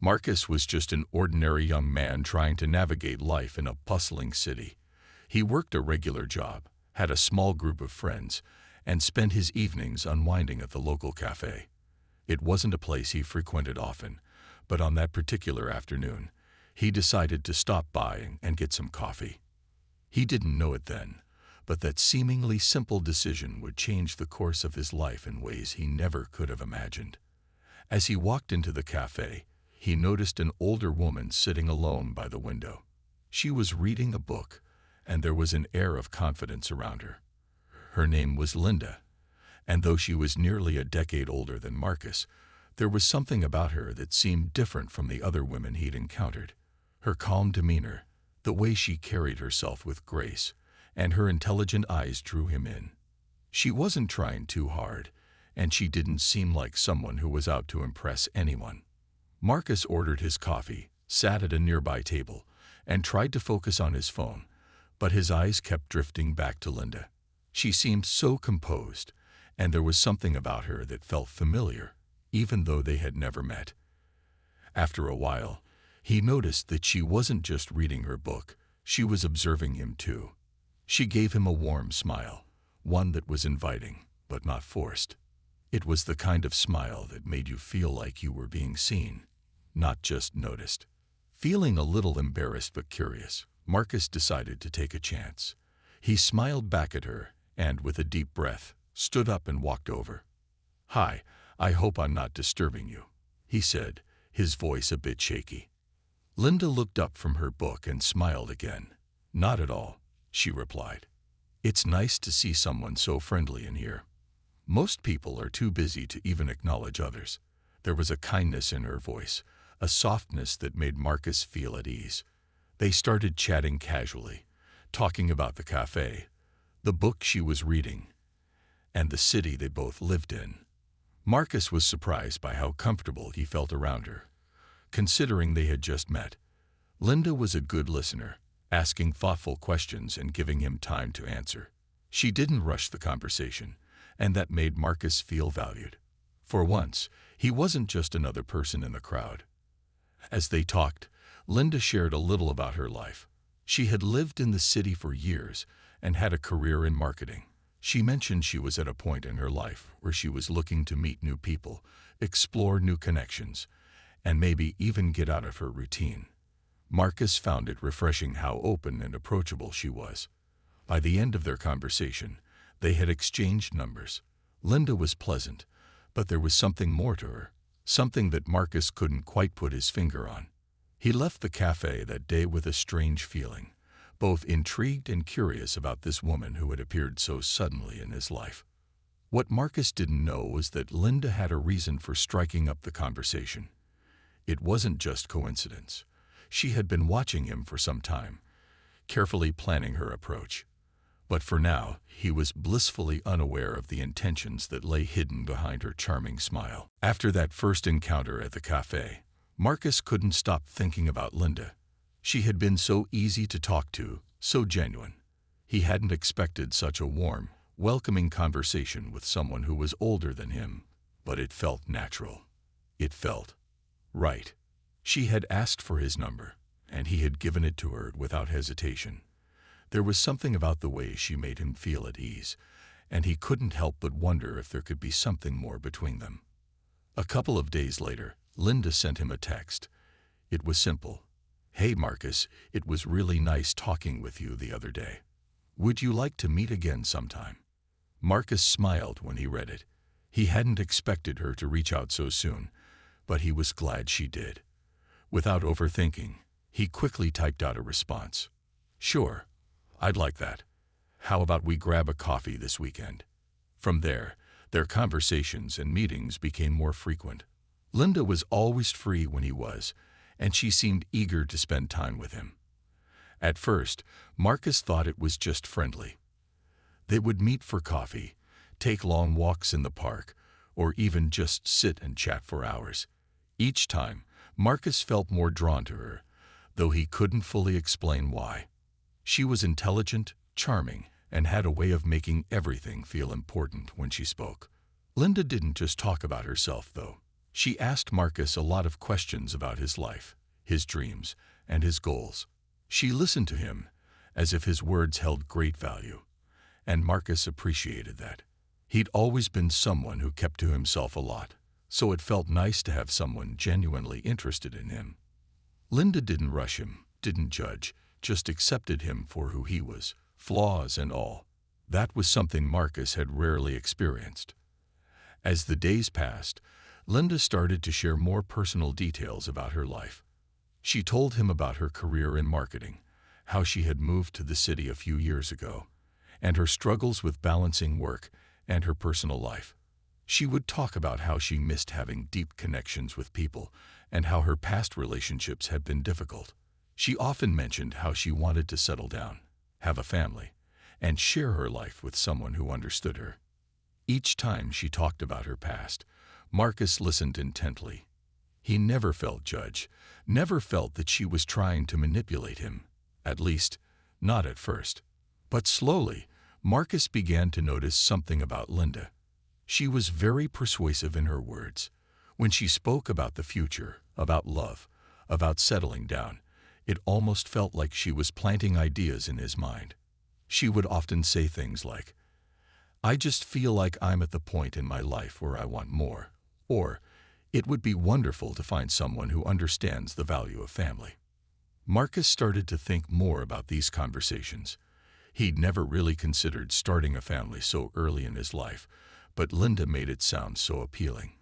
Marcus was just an ordinary young man trying to navigate life in a bustling city. He worked a regular job, had a small group of friends, and spent his evenings unwinding at the local cafe. It wasn't a place he frequented often, but on that particular afternoon, he decided to stop by and get some coffee. He didn't know it then, but that seemingly simple decision would change the course of his life in ways he never could have imagined. As he walked into the cafe, he noticed an older woman sitting alone by the window. She was reading a book, and there was an air of confidence around her. Her name was Linda, and though she was nearly a decade older than Marcus, there was something about her that seemed different from the other women he'd encountered. Her calm demeanor, the way she carried herself with grace, and her intelligent eyes drew him in. She wasn't trying too hard, and she didn't seem like someone who was out to impress anyone. Marcus ordered his coffee, sat at a nearby table, and tried to focus on his phone, but his eyes kept drifting back to Linda. She seemed so composed, and there was something about her that felt familiar, even though they had never met. After a while, he noticed that she wasn't just reading her book, she was observing him too. She gave him a warm smile, one that was inviting, but not forced. It was the kind of smile that made you feel like you were being seen, not just noticed. Feeling a little embarrassed but curious, Marcus decided to take a chance. He smiled back at her and, with a deep breath, stood up and walked over. "Hi, I hope I'm not disturbing you," he said, his voice a bit shaky. Linda looked up from her book and smiled again. "Not at all," she replied. "It's nice to see someone so friendly in here. Most people are too busy to even acknowledge others." There was a kindness in her voice, a softness that made Marcus feel at ease. They started chatting casually, talking about the cafe, the book she was reading, and the city they both lived in. Marcus was surprised by how comfortable he felt around her, considering they had just met. Linda was a good listener, asking thoughtful questions and giving him time to answer. She didn't rush the conversation, and that made Marcus feel valued. For once, he wasn't just another person in the crowd. As they talked, Linda shared a little about her life. She had lived in the city for years and had a career in marketing. She mentioned she was at a point in her life where she was looking to meet new people, explore new connections, and maybe even get out of her routine. Marcus found it refreshing how open and approachable she was. By the end of their conversation, they had exchanged numbers. Linda was pleasant, but there was something more to her, something that Marcus couldn't quite put his finger on. He left the cafe that day with a strange feeling, both intrigued and curious about this woman who had appeared so suddenly in his life. What Marcus didn't know was that Linda had a reason for striking up the conversation. It wasn't just coincidence. She had been watching him for some time, carefully planning her approach. But for now, he was blissfully unaware of the intentions that lay hidden behind her charming smile. After that first encounter at the cafe, Marcus couldn't stop thinking about Linda. She had been so easy to talk to, so genuine. He hadn't expected such a warm, welcoming conversation with someone who was older than him, but it felt natural. It felt right. She had asked for his number, and he had given it to her without hesitation. There was something about the way she made him feel at ease, and he couldn't help but wonder if there could be something more between them. A couple of days later, Linda sent him a text. It was simple. "Hey Marcus, it was really nice talking with you the other day. Would you like to meet again sometime?" Marcus smiled when he read it. He hadn't expected her to reach out so soon, but he was glad she did. Without overthinking, he quickly typed out a response. "Sure, I'd like that. How about we grab a coffee this weekend?" From there, their conversations and meetings became more frequent. Linda was always free when he was, and she seemed eager to spend time with him. At first, Marcus thought it was just friendly. They would meet for coffee, take long walks in the park, or even just sit and chat for hours. Each time, Marcus felt more drawn to her, though he couldn't fully explain why. She was intelligent, charming, and had a way of making everything feel important when she spoke. Linda didn't just talk about herself, though. She asked Marcus a lot of questions about his life, his dreams, and his goals. She listened to him as if his words held great value, and Marcus appreciated that. He'd always been someone who kept to himself a lot, so it felt nice to have someone genuinely interested in him. Linda didn't rush him, didn't judge, just accepted him for who he was, flaws and all. That was something Marcus had rarely experienced. As the days passed, Linda started to share more personal details about her life. She told him about her career in marketing, how she had moved to the city a few years ago, and her struggles with balancing work and her personal life. She would talk about how she missed having deep connections with people and how her past relationships had been difficult. She often mentioned how she wanted to settle down, have a family, and share her life with someone who understood her. Each time she talked about her past, Marcus listened intently. He never felt judged, never felt that she was trying to manipulate him, at least, not at first. But slowly, Marcus began to notice something about Linda. She was very persuasive in her words. When she spoke about the future, about love, about settling down, it almost felt like she was planting ideas in his mind. She would often say things like, "I just feel like I'm at the point in my life where I want more," or, "It would be wonderful to find someone who understands the value of family." Marcus started to think more about these conversations. He'd never really considered starting a family so early in his life, but Linda made it sound so appealing.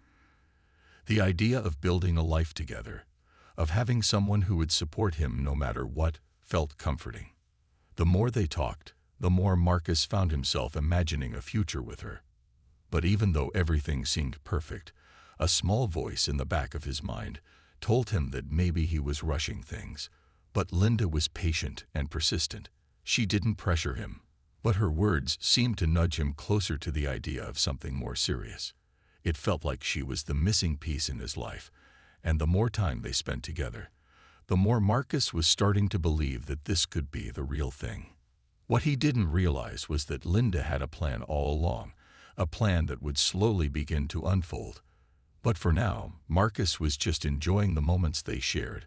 The idea of building a life together, of having someone who would support him no matter what, felt comforting. The more they talked, the more Marcus found himself imagining a future with her. But even though everything seemed perfect, a small voice in the back of his mind told him that maybe he was rushing things. But Linda was patient and persistent. She didn't pressure him, but her words seemed to nudge him closer to the idea of something more serious. It felt like she was the missing piece in his life, and the more time they spent together, the more Marcus was starting to believe that this could be the real thing. What he didn't realize was that Linda had a plan all along, a plan that would slowly begin to unfold. But for now, Marcus was just enjoying the moments they shared,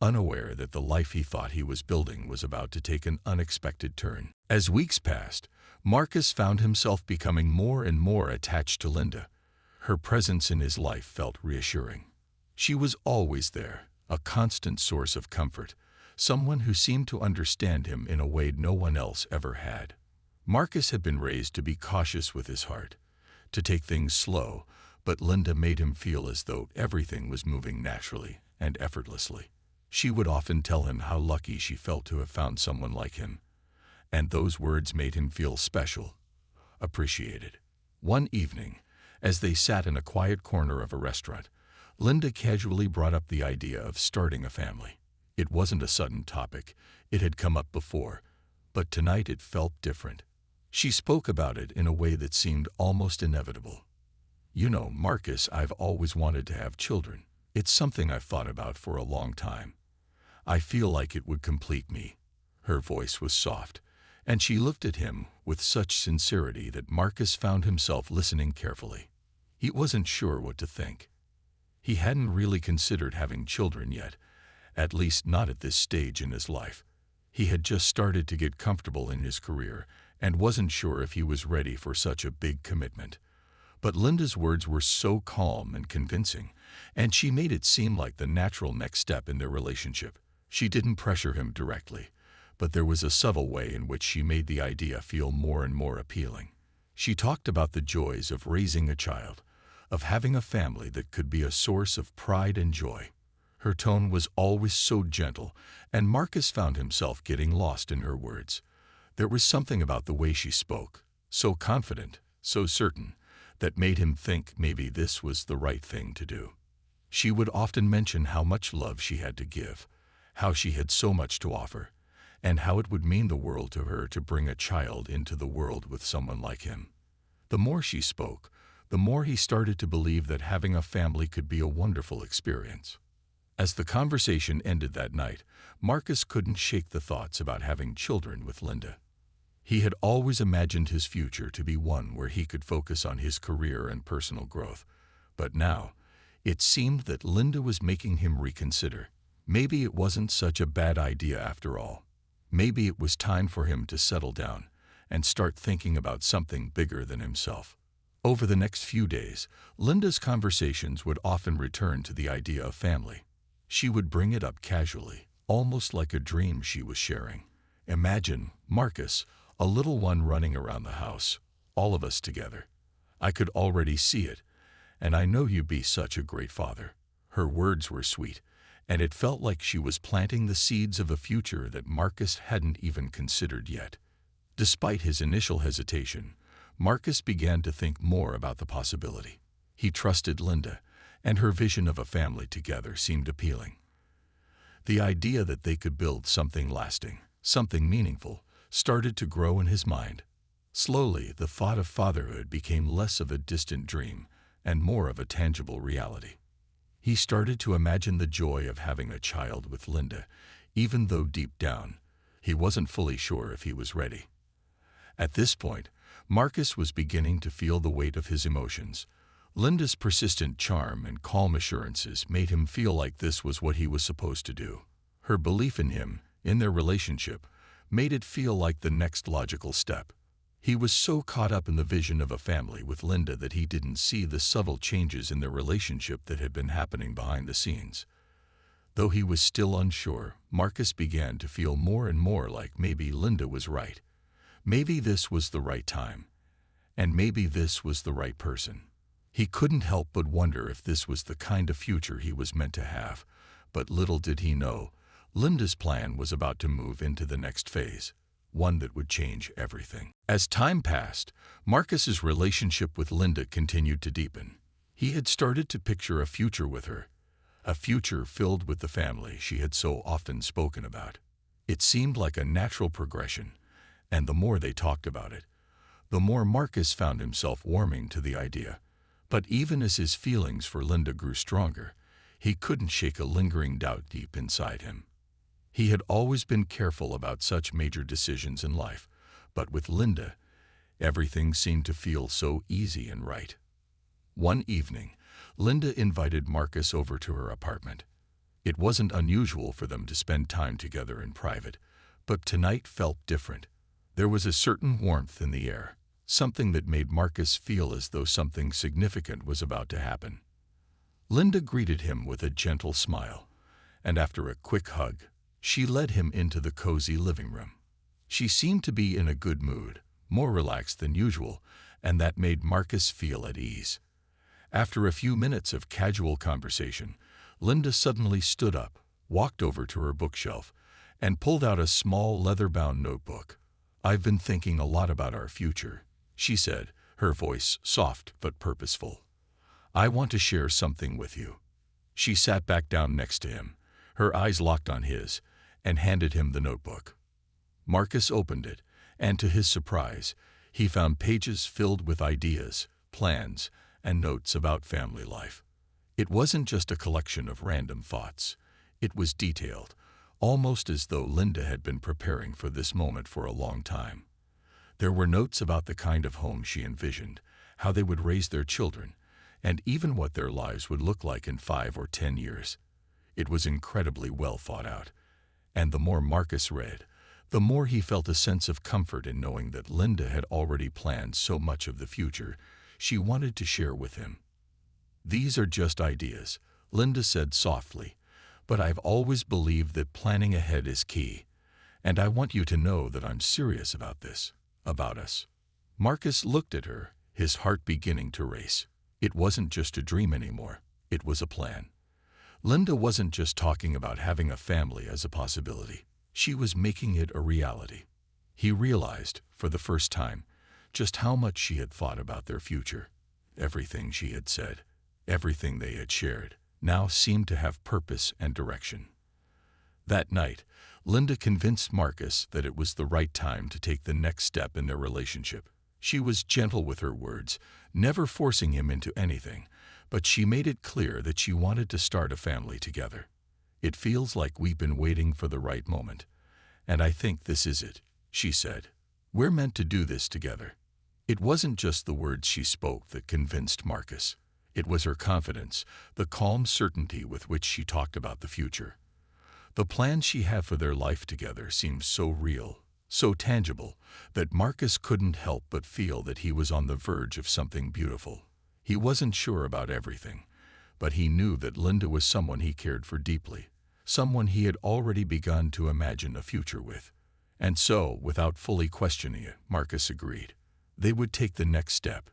unaware that the life he thought he was building was about to take an unexpected turn. As weeks passed, Marcus found himself becoming more and more attached to Linda. Her presence in his life felt reassuring. She was always there, a constant source of comfort, someone who seemed to understand him in a way no one else ever had. Marcus had been raised to be cautious with his heart, to take things slow, but Linda made him feel as though everything was moving naturally and effortlessly. She would often tell him how lucky she felt to have found someone like him, and those words made him feel special, appreciated. One evening, as they sat in a quiet corner of a restaurant, Linda casually brought up the idea of starting a family. It wasn't a sudden topic. It had come up before, but tonight it felt different. She spoke about it in a way that seemed almost inevitable. "You know, Marcus, I've always wanted to have children. It's something I've thought about for a long time. I feel like it would complete me." Her voice was soft, and she looked at him with such sincerity that Marcus found himself listening carefully. He wasn't sure what to think. He hadn't really considered having children yet, at least not at this stage in his life. He had just started to get comfortable in his career and wasn't sure if he was ready for such a big commitment. But Linda's words were so calm and convincing, and she made it seem like the natural next step in their relationship. She didn't pressure him directly, but there was a subtle way in which she made the idea feel more and more appealing. She talked about the joys of raising a child, of having a family that could be a source of pride and joy. Her tone was always so gentle, and Marcus found himself getting lost in her words. There was something about the way she spoke, so confident, so certain, that made him think maybe this was the right thing to do. She would often mention how much love she had to give, how she had so much to offer, and how it would mean the world to her to bring a child into the world with someone like him. The more she spoke, the more he started to believe that having a family could be a wonderful experience. As the conversation ended that night, Marcus couldn't shake the thoughts about having children with Linda. He had always imagined his future to be one where he could focus on his career and personal growth, but now, It seemed that Linda was making him reconsider. Maybe it wasn't such a bad idea after all. Maybe it was time for him to settle down and start thinking about something bigger than himself. Over the next few days, Linda's conversations would often return to the idea of family. She would bring it up casually, almost like a dream she was sharing. Imagine, Marcus, a little one running around the house, all of us together. I could already see it, and I know you'd be such a great father. Her words were sweet, and it felt like she was planting the seeds of a future that Marcus hadn't even considered yet. Despite his initial hesitation, Marcus began to think more about the possibility. He trusted Linda, and her vision of a family together seemed appealing. The idea that they could build something lasting, something meaningful, started to grow in his mind. Slowly, the thought of fatherhood became less of a distant dream and more of a tangible reality. He started to imagine the joy of having a child with Linda, even though deep down, he wasn't fully sure if he was ready. At this point, Marcus was beginning to feel the weight of his emotions. Linda's persistent charm and calm assurances made him feel like this was what he was supposed to do. Her belief in him, in their relationship, made it feel like the next logical step. He was so caught up in the vision of a family with Linda that he didn't see the subtle changes in their relationship that had been happening behind the scenes. Though he was still unsure, Marcus began to feel more and more like maybe Linda was right. Maybe this was the right time, and maybe this was the right person. He couldn't help but wonder if this was the kind of future he was meant to have, but little did he know, Linda's plan was about to move into the next phase, one that would change everything. As time passed, Marcus's relationship with Linda continued to deepen. He had started to picture a future with her, a future filled with the family she had so often spoken about. It seemed like a natural progression, and the more they talked about it, the more Marcus found himself warming to the idea. But even as his feelings for Linda grew stronger, he couldn't shake a lingering doubt deep inside him. He had always been careful about such major decisions in life, but with Linda, everything seemed to feel so easy and right. One evening, Linda invited Marcus over to her apartment. It wasn't unusual for them to spend time together in private, but tonight felt different. There was a certain warmth in the air, something that made Marcus feel as though something significant was about to happen. Linda greeted him with a gentle smile, and after a quick hug, she led him into the cozy living room. She seemed to be in a good mood, more relaxed than usual, and that made Marcus feel at ease. After a few minutes of casual conversation, Linda suddenly stood up, walked over to her bookshelf, and pulled out a small leather-bound notebook. "I've been thinking a lot about our future," she said, her voice soft but purposeful. "I want to share something with you." She sat back down next to him, her eyes locked on his, and handed him the notebook. Marcus opened it, and to his surprise, he found pages filled with ideas, plans, and notes about family life. It wasn't just a collection of random thoughts. It was detailed, almost as though Linda had been preparing for this moment for a long time. There were notes about the kind of home she envisioned, how they would raise their children, and even what their lives would look like in 5 or 10 years. It was incredibly well thought out, and the more Marcus read, the more he felt a sense of comfort in knowing that Linda had already planned so much of the future she wanted to share with him. "These are just ideas," Linda said softly, "but I've always believed that planning ahead is key, and I want you to know that I'm serious about this, about us." Marcus looked at her, his heart beginning to race. It wasn't just a dream anymore, it was a plan. Linda wasn't just talking about having a family as a possibility. She was making it a reality. He realized, for the first time, just how much she had thought about their future. Everything she had said, everything they had shared, now seemed to have purpose and direction. That night, Linda convinced Marcus that it was the right time to take the next step in their relationship. She was gentle with her words, never forcing him into anything, but she made it clear that she wanted to start a family together. "It feels like we've been waiting for the right moment, and I think this is it," she said. "We're meant to do this together." It wasn't just the words she spoke that convinced Marcus. It was her confidence, the calm certainty with which she talked about the future. The plans she had for their life together seemed so real, so tangible, that Marcus couldn't help but feel that he was on the verge of something beautiful. He wasn't sure about everything, but he knew that Linda was someone he cared for deeply, someone he had already begun to imagine a future with. And so, without fully questioning it, Marcus agreed. They would take the next step.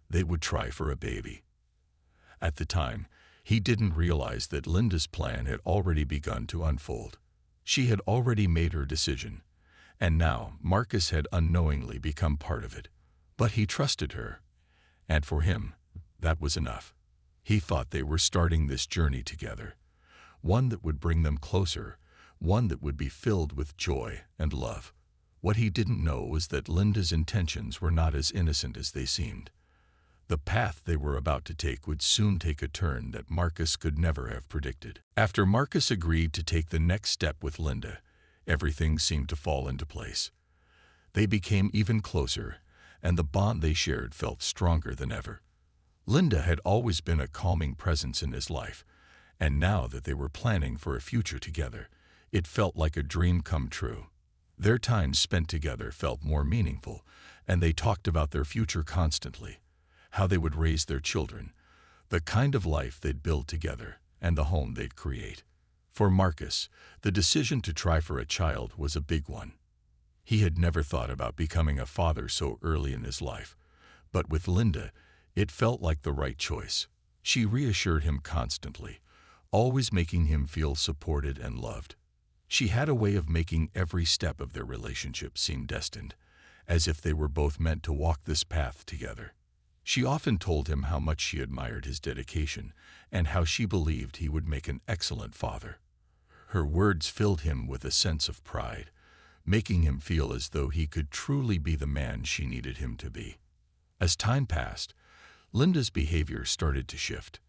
They would try for a baby. At the time, he didn't realize that Linda's plan had already begun to unfold. She had already made her decision, and now Marcus had unknowingly become part of it. But he trusted her, and for him, that was enough. He thought they were starting this journey together, one that would bring them closer, one that would be filled with joy and love. What he didn't know was that Linda's intentions were not as innocent as they seemed. The path they were about to take would soon take a turn that Marcus could never have predicted. After Marcus agreed to take the next step with Linda, everything seemed to fall into place. They became even closer, and the bond they shared felt stronger than ever. Linda had always been a calming presence in his life, and now that they were planning for a future together, it felt like a dream come true. Their time spent together felt more meaningful, and they talked about their future constantly, how they would raise their children, the kind of life they'd build together, and the home they'd create. For Marcus, the decision to try for a child was a big one. He had never thought about becoming a father so early in his life, but with Linda, it felt like the right choice. She reassured him constantly, always making him feel supported and loved. She had a way of making every step of their relationship seem destined, as if they were both meant to walk this path together. She often told him how much she admired his dedication and how she believed he would make an excellent father. Her words filled him with a sense of pride, making him feel as though he could truly be the man she needed him to be. As time passed, Linda's behavior started to shift.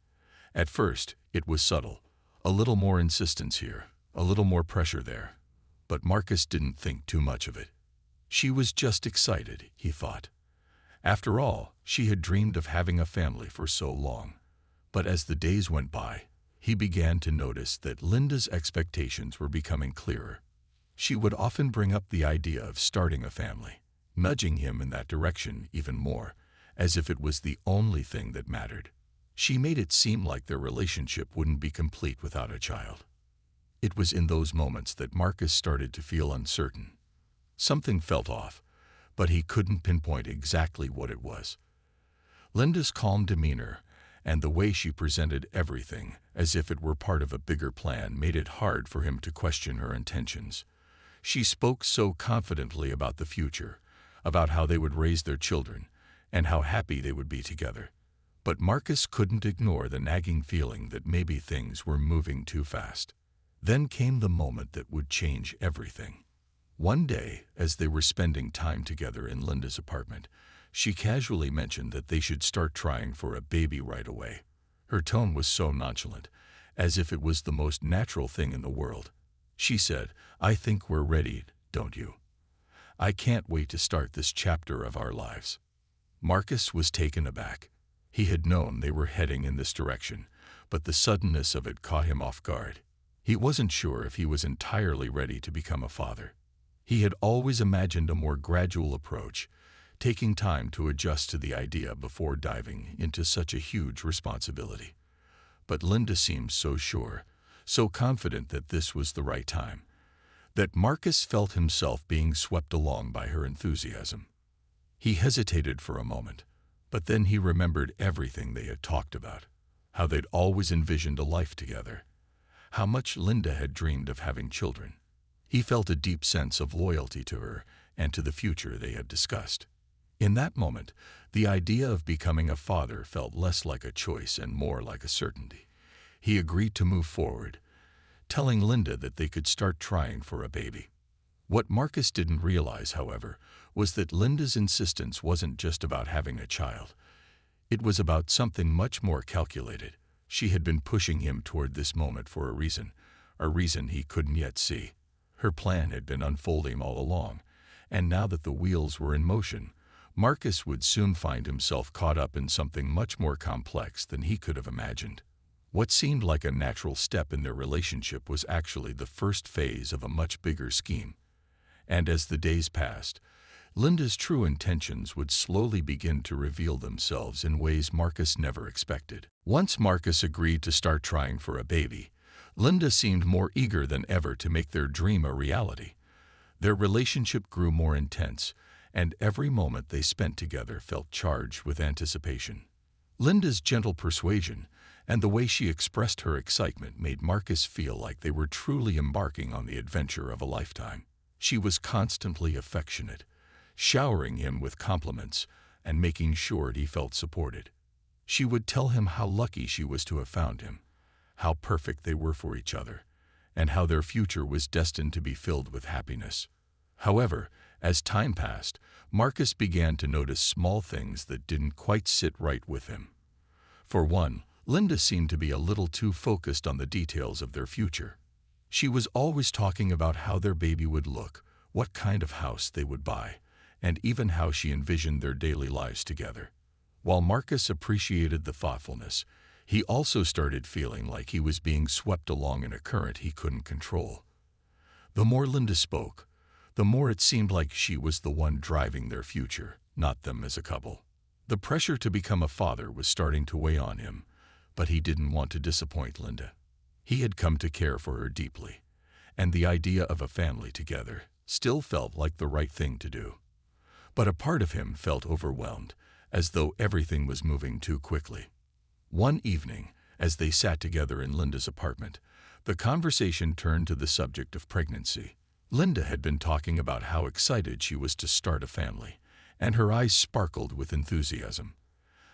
At first, it was subtle, a little more insistence here, a little more pressure there. But Marcus didn't think too much of it. She was just excited, he thought. After all, she had dreamed of having a family for so long. But as the days went by, he began to notice that Linda's expectations were becoming clearer. She would often bring up the idea of starting a family, nudging him in that direction even more, as if it was the only thing that mattered. She made it seem like their relationship wouldn't be complete without a child. It was in those moments that Marcus started to feel uncertain. Something felt off, but he couldn't pinpoint exactly what it was. Linda's calm demeanor and the way she presented everything as if it were part of a bigger plan made it hard for him to question her intentions. She spoke so confidently about the future, about how they would raise their children, and how happy they would be together. But Marcus couldn't ignore the nagging feeling that maybe things were moving too fast. Then came the moment that would change everything. One day, as they were spending time together in Linda's apartment, she casually mentioned that they should start trying for a baby right away. Her tone was so nonchalant, as if it was the most natural thing in the world. She said, "I think we're ready, don't you? I can't wait to start this chapter of our lives." Marcus was taken aback. He had known they were heading in this direction, but the suddenness of it caught him off guard. He wasn't sure if he was entirely ready to become a father. He had always imagined a more gradual approach, taking time to adjust to the idea before diving into such a huge responsibility. But Linda seemed so sure, so confident that this was the right time, that Marcus felt himself being swept along by her enthusiasm. He hesitated for a moment, but then he remembered everything they had talked about, how they'd always envisioned a life together, how much Linda had dreamed of having children. He felt a deep sense of loyalty to her and to the future they had discussed. In that moment, the idea of becoming a father felt less like a choice and more like a certainty. He agreed to move forward, telling Linda that they could start trying for a baby. What Marcus didn't realize, however, was that Linda's insistence wasn't just about having a child. It was about something much more calculated. She had been pushing him toward this moment for a reason he couldn't yet see. Her plan had been unfolding all along, and now that the wheels were in motion, Marcus would soon find himself caught up in something much more complex than he could have imagined. What seemed like a natural step in their relationship was actually the first phase of a much bigger scheme. And as the days passed, Linda's true intentions would slowly begin to reveal themselves in ways Marcus never expected. Once Marcus agreed to start trying for a baby, Linda seemed more eager than ever to make their dream a reality. Their relationship grew more intense, and every moment they spent together felt charged with anticipation. Linda's gentle persuasion and the way she expressed her excitement made Marcus feel like they were truly embarking on the adventure of a lifetime. She was constantly affectionate, showering him with compliments and making sure he felt supported. She would tell him how lucky she was to have found him, how perfect they were for each other, and how their future was destined to be filled with happiness. However, as time passed, Marcus began to notice small things that didn't quite sit right with him. For one, Linda seemed to be a little too focused on the details of their future. She was always talking about how their baby would look, what kind of house they would buy, and even how she envisioned their daily lives together. While Marcus appreciated the thoughtfulness, he also started feeling like he was being swept along in a current he couldn't control. The more Linda spoke, the more it seemed like she was the one driving their future, not them as a couple. The pressure to become a father was starting to weigh on him, but he didn't want to disappoint Linda. He had come to care for her deeply, and the idea of a family together still felt like the right thing to do. But a part of him felt overwhelmed, as though everything was moving too quickly. One evening, as they sat together in Linda's apartment, the conversation turned to the subject of pregnancy. Linda had been talking about how excited she was to start a family, and her eyes sparkled with enthusiasm.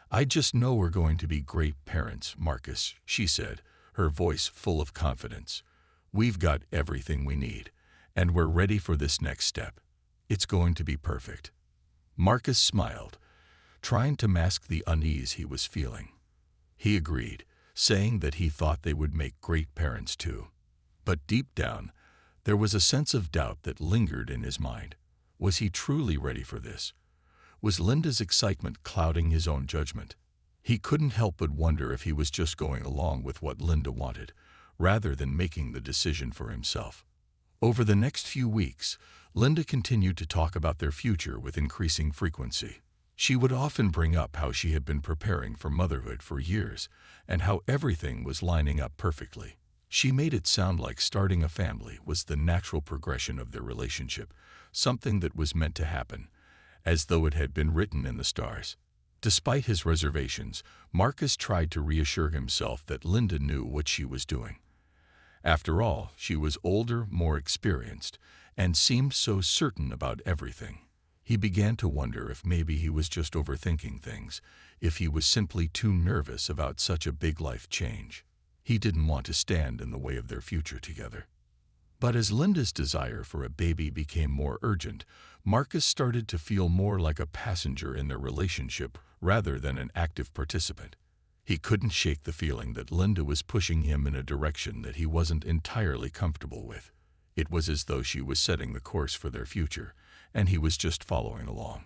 "I just know we're going to be great parents, Marcus," she said, her voice full of confidence. "We've got everything we need, and we're ready for this next step. It's going to be perfect." Marcus smiled, trying to mask the unease he was feeling. He agreed, saying that he thought they would make great parents too. But deep down, there was a sense of doubt that lingered in his mind. Was he truly ready for this? Was Linda's excitement clouding his own judgment? He couldn't help but wonder if he was just going along with what Linda wanted, rather than making the decision for himself. Over the next few weeks, Linda continued to talk about their future with increasing frequency. She would often bring up how she had been preparing for motherhood for years, and how everything was lining up perfectly. She made it sound like starting a family was the natural progression of their relationship, something that was meant to happen, as though it had been written in the stars. Despite his reservations, Marcus tried to reassure himself that Linda knew what she was doing. After all, she was older, more experienced, and seemed so certain about everything. He began to wonder if maybe he was just overthinking things, if he was simply too nervous about such a big life change. He didn't want to stand in the way of their future together. But as Linda's desire for a baby became more urgent, Marcus started to feel more like a passenger in their relationship rather than an active participant. He couldn't shake the feeling that Linda was pushing him in a direction that he wasn't entirely comfortable with. It was as though she was setting the course for their future, and he was just following along.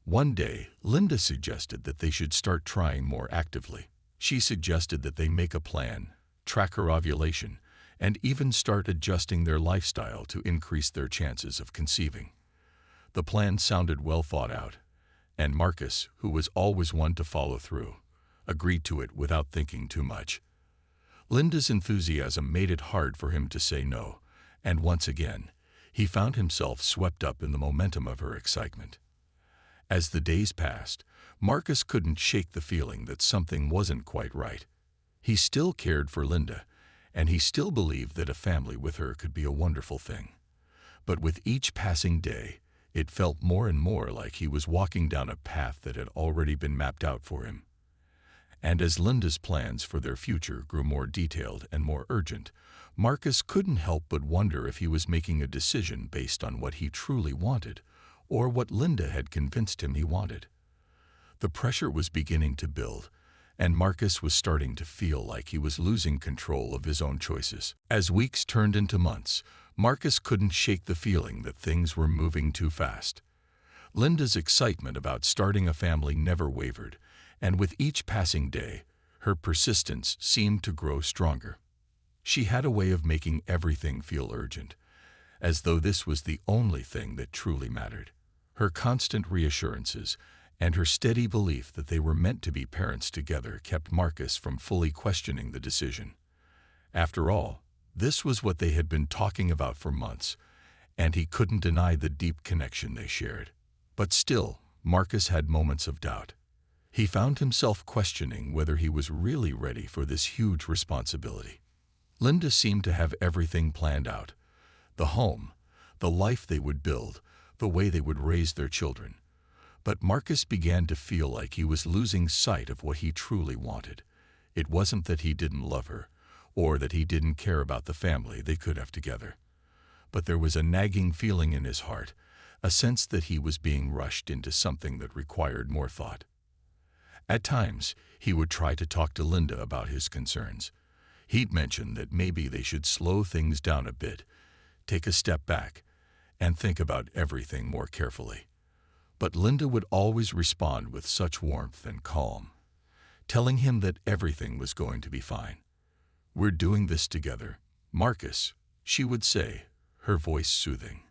One day, Linda suggested that they should start trying more actively. She suggested that they make a plan, track her ovulation, and even start adjusting their lifestyle to increase their chances of conceiving. The plan sounded well thought out, and Marcus, who was always one to follow through, agreed to it without thinking too much. Linda's enthusiasm made it hard for him to say no, and once again, he found himself swept up in the momentum of her excitement. As the days passed, Marcus couldn't shake the feeling that something wasn't quite right. He still cared for Linda, and he still believed that a family with her could be a wonderful thing. But with each passing day, it felt more and more like he was walking down a path that had already been mapped out for him. And as Linda's plans for their future grew more detailed and more urgent, Marcus couldn't help but wonder if he was making a decision based on what he truly wanted, or what Linda had convinced him he wanted. The pressure was beginning to build, and Marcus was starting to feel like he was losing control of his own choices. As weeks turned into months, Marcus couldn't shake the feeling that things were moving too fast. Linda's excitement about starting a family never wavered, and with each passing day, her persistence seemed to grow stronger. She had a way of making everything feel urgent, as though this was the only thing that truly mattered. Her constant reassurances and her steady belief that they were meant to be parents together kept Marcus from fully questioning the decision. After all, this was what they had been talking about for months, and he couldn't deny the deep connection they shared. But still, Marcus had moments of doubt. He found himself questioning whether he was really ready for this huge responsibility. Linda seemed to have everything planned out: the home, the life they would build, the way they would raise their children. But Marcus began to feel like he was losing sight of what he truly wanted. It wasn't that he didn't love her, or that he didn't care about the family they could have together. But there was a nagging feeling in his heart, a sense that he was being rushed into something that required more thought. At times, he would try to talk to Linda about his concerns. He'd mention that maybe they should slow things down a bit, take a step back, and think about everything more carefully. But Linda would always respond with such warmth and calm, telling him that everything was going to be fine. "We're doing this together, Marcus," she would say, her voice soothing.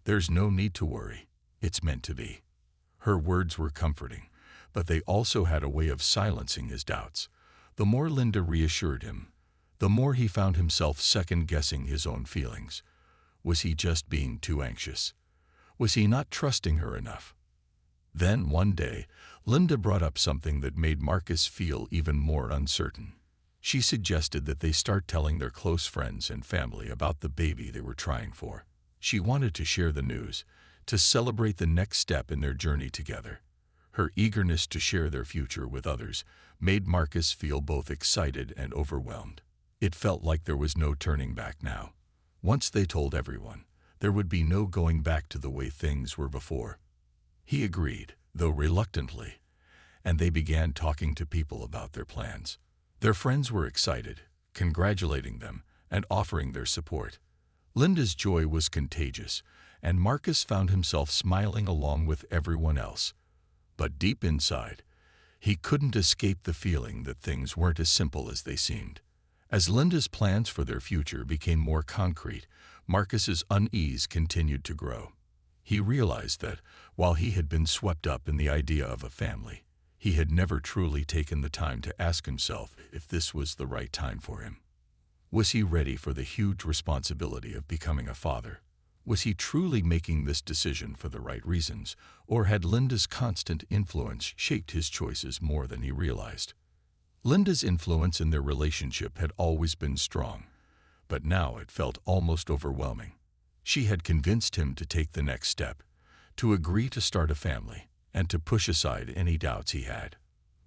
"There's no need to worry. It's meant to be." Her words were comforting, but they also had a way of silencing his doubts. The more Linda reassured him, the more he found himself second-guessing his own feelings. Was he just being too anxious? Was he not trusting her enough? Then, one day, Linda brought up something that made Marcus feel even more uncertain. She suggested that they start telling their close friends and family about the baby they were trying for. She wanted to share the news, to celebrate the next step in their journey together. Her eagerness to share their future with others made Marcus feel both excited and overwhelmed. It felt like there was no turning back now. Once they told everyone, there would be no going back to the way things were before. He agreed, though reluctantly, and they began talking to people about their plans. Their friends were excited, congratulating them and offering their support. Linda's joy was contagious, and Marcus found himself smiling along with everyone else. But deep inside, he couldn't escape the feeling that things weren't as simple as they seemed. As Linda's plans for their future became more concrete, Marcus's unease continued to grow. He realized that, while he had been swept up in the idea of a family, he had never truly taken the time to ask himself if this was the right time for him. Was he ready for the huge responsibility of becoming a father? Was he truly making this decision for the right reasons, or had Linda's constant influence shaped his choices more than he realized? Linda's influence in their relationship had always been strong, but now it felt almost overwhelming. She had convinced him to take the next step, to agree to start a family, and to push aside any doubts he had.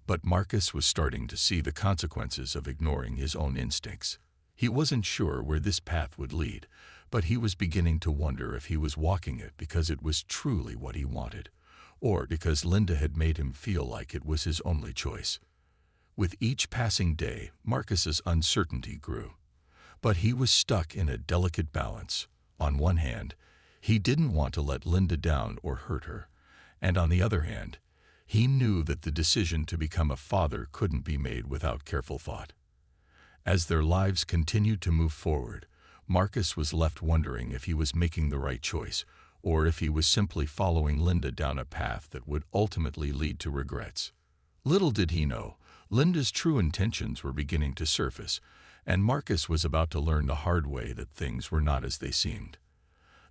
But Marcus was starting to see the consequences of ignoring his own instincts. He wasn't sure where this path would lead, but he was beginning to wonder if he was walking it because it was truly what he wanted, or because Linda had made him feel like it was his only choice. With each passing day, Marcus's uncertainty grew, but he was stuck in a delicate balance. On one hand, he didn't want to let Linda down or hurt her, and on the other hand, he knew that the decision to become a father couldn't be made without careful thought. As their lives continued to move forward, Marcus was left wondering if he was making the right choice, or if he was simply following Linda down a path that would ultimately lead to regrets. Little did he know, Linda's true intentions were beginning to surface, and Marcus was about to learn the hard way that things were not as they seemed.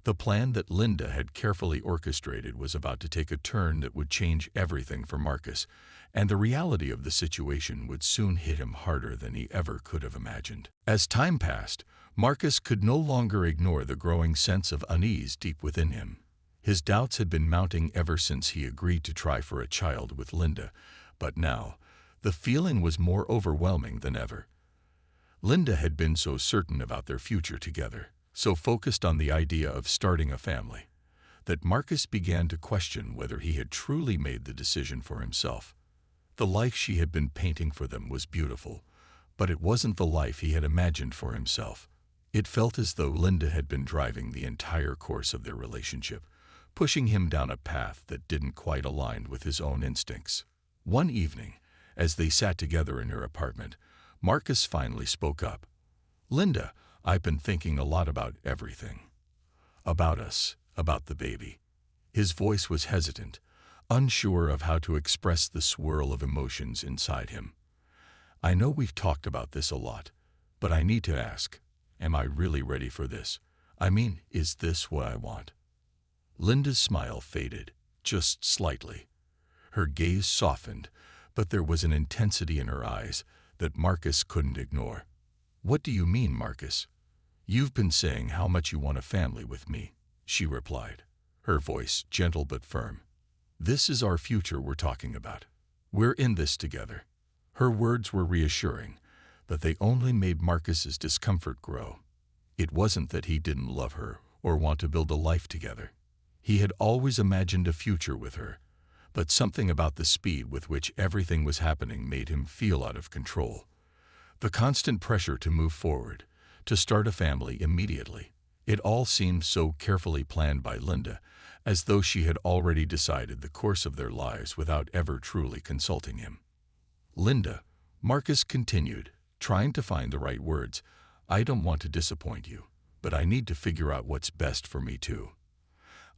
The plan that Linda had carefully orchestrated was about to take a turn that would change everything for Marcus, and the reality of the situation would soon hit him harder than he ever could have imagined. As time passed, Marcus could no longer ignore the growing sense of unease deep within him. His doubts had been mounting ever since he agreed to try for a child with Linda, but now, the feeling was more overwhelming than ever. Linda had been so certain about their future together, so focused on the idea of starting a family, that Marcus began to question whether he had truly made the decision for himself. The life she had been painting for them was beautiful, but it wasn't the life he had imagined for himself. It felt as though Linda had been driving the entire course of their relationship, pushing him down a path that didn't quite align with his own instincts. One evening, as they sat together in her apartment, Marcus finally spoke up. "Linda, I've been thinking a lot about everything. About us, about the baby." His voice was hesitant, unsure of how to express the swirl of emotions inside him. "I know we've talked about this a lot, but I need to ask, am I really ready for this? I mean, is this what I want?" Linda's smile faded, just slightly. Her gaze softened, but there was an intensity in her eyes that Marcus couldn't ignore. "What do you mean, Marcus?" "You've been saying how much you want a family with me," she replied, her voice gentle but firm. "This is our future we're talking about. We're in this together." Her words were reassuring, but they only made Marcus's discomfort grow. It wasn't that he didn't love her or want to build a life together. He had always imagined a future with her, but something about the speed with which everything was happening made him feel out of control. The constant pressure to move forward, to start a family immediately. It all seemed so carefully planned by Linda, as though she had already decided the course of their lives without ever truly consulting him. "Linda," Marcus continued, trying to find the right words, "I don't want to disappoint you, but I need to figure out what's best for me too.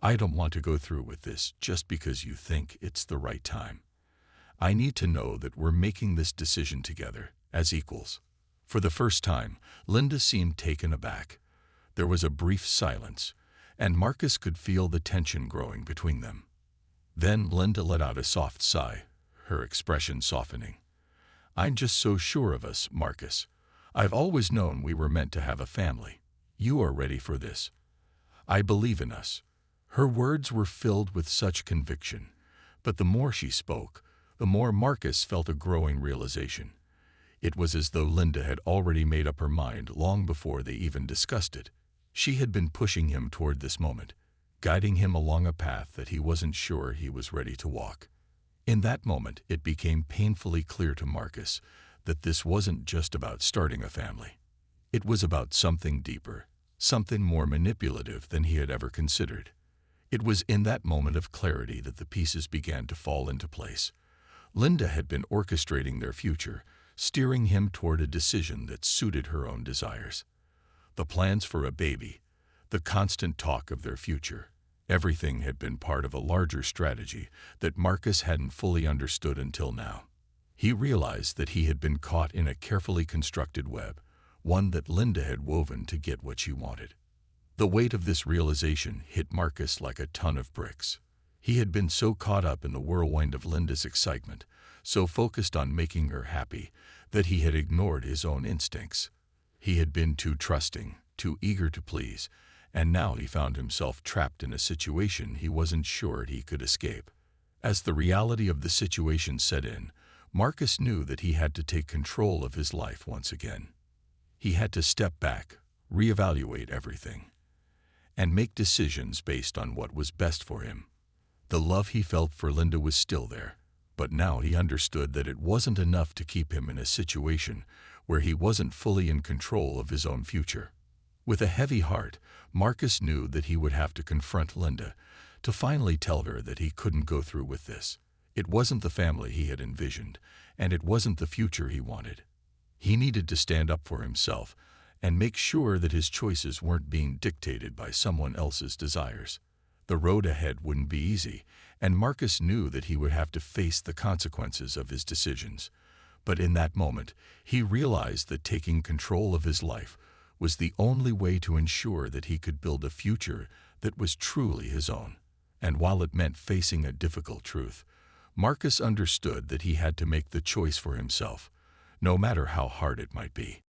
I don't want to go through with this just because you think it's the right time. I need to know that we're making this decision together, as equals." For the first time, Linda seemed taken aback. There was a brief silence, and Marcus could feel the tension growing between them. Then Linda let out a soft sigh, her expression softening. "I'm just so sure of us, Marcus. I've always known we were meant to have a family. You are ready for this. I believe in us." Her words were filled with such conviction, but the more she spoke, the more Marcus felt a growing realization. It was as though Linda had already made up her mind long before they even discussed it. She had been pushing him toward this moment, guiding him along a path that he wasn't sure he was ready to walk. In that moment, it became painfully clear to Marcus that this wasn't just about starting a family. It was about something deeper, something more manipulative than he had ever considered. It was in that moment of clarity that the pieces began to fall into place. Linda had been orchestrating their future, steering him toward a decision that suited her own desires. The plans for a baby, the constant talk of their future, everything had been part of a larger strategy that Marcus hadn't fully understood until now. He realized that he had been caught in a carefully constructed web, one that Linda had woven to get what she wanted. The weight of this realization hit Marcus like a ton of bricks. He had been so caught up in the whirlwind of Linda's excitement, so focused on making her happy, that he had ignored his own instincts. He had been too trusting, too eager to please, and now he found himself trapped in a situation he wasn't sure he could escape. As the reality of the situation set in, Marcus knew that he had to take control of his life once again. He had to step back, reevaluate everything, and make decisions based on what was best for him. The love he felt for Linda was still there, but now he understood that it wasn't enough to keep him in a situation where he wasn't fully in control of his own future. With a heavy heart, Marcus knew that he would have to confront Linda, to finally tell her that he couldn't go through with this. It wasn't the family he had envisioned, and it wasn't the future he wanted. He needed to stand up for himself and make sure that his choices weren't being dictated by someone else's desires. The road ahead wouldn't be easy, and Marcus knew that he would have to face the consequences of his decisions. But in that moment, he realized that taking control of his life was the only way to ensure that he could build a future that was truly his own. And while it meant facing a difficult truth, Marcus understood that he had to make the choice for himself, no matter how hard it might be.